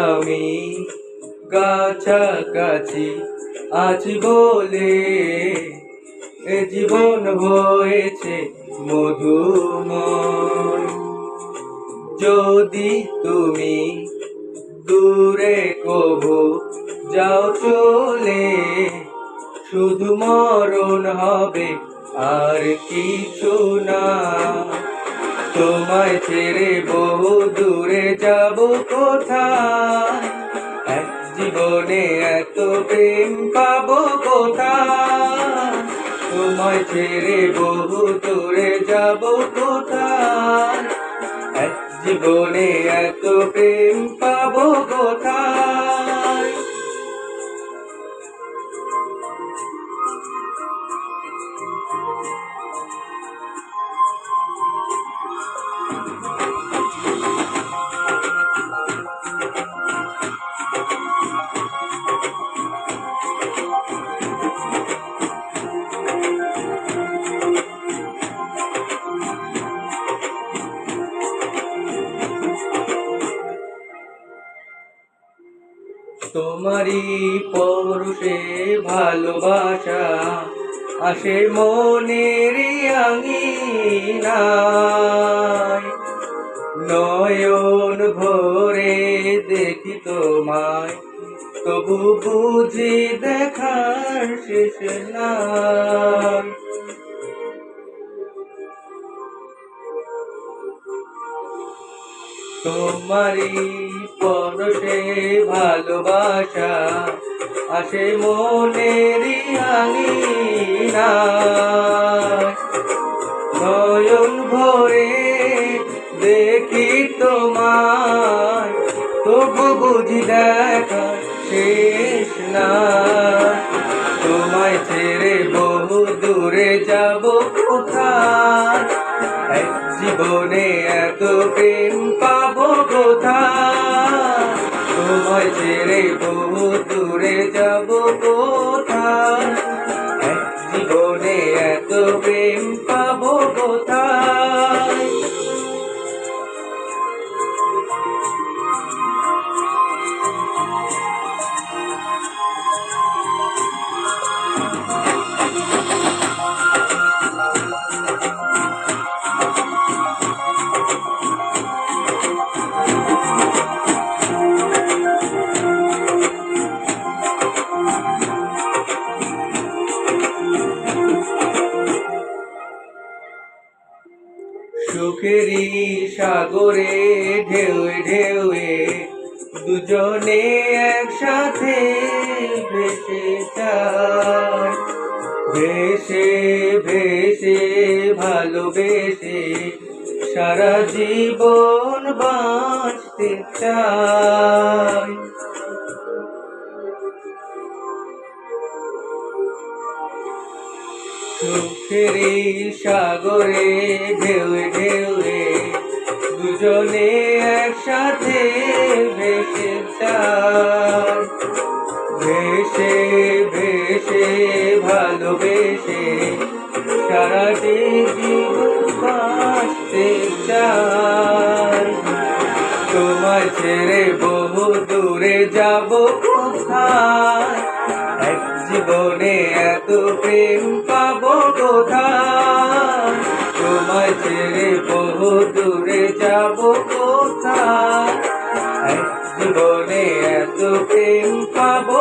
আমি কাছাকাছি আছি বলে এ জীবন হয়েছে মধুময়। যদি তুমি দূরে কবু যাও চলে, শুধু মরণ হবে আর কিছু না। তোমায় ছেড়ে বহু দূরে যাব কোথায়, এক জীবনে এত প্রেম পাবো কোথায়। তোমায় ছেড়ে বহু দূরে যাব কোথায়, এক জীবনে এত প্রেম পাবো কোথায়। তোমারই পরশে ভালোবাসা আসে মনের আঙিনায়। নয়ন ভরে দেখি তোমায়, তবু বুঝি দেখার শেষ নাই। তোমারই পরশে ভালোবাসা আসে মনের আঙিনায়। নয়ন ভরে দেখি তোমায়, তবু বুঝি দেখা শেষ নাই। তোমায় ছেড়ে বহু দূরে যাব কোথায়, এক জীবনে এত প্রেম পাবো কোথায়। তোমায় ছেড়ে বহু দূরে যাব কোথায়, এক জীবনে এত প্রেম পাবো কোথায়। সুখেরই সাগরে ঢেউয়ে ঢেউয়ে দুজনে একসাথে ভেসে যায়। ভেসে ভেসে ভালোবেসে সারা জীবন বাঁচতে চাই। সুখেরই সাগরে ঢেউয়ে ঢেউয়ে দুজনে একসাথে ভেসে যায়। ভেসে ভেসে ভালোবেসে সারা জীবন বাঁচতে চাই। তোমায় ছেড়ে বহু দূরে যাব কোথায়, এক জীবনে এত প্রেম পাবো কোথায়। তোমায় ছেড়ে বহু দূরে যাব কোথায়, এক জীবনে এত প্রেম পাবো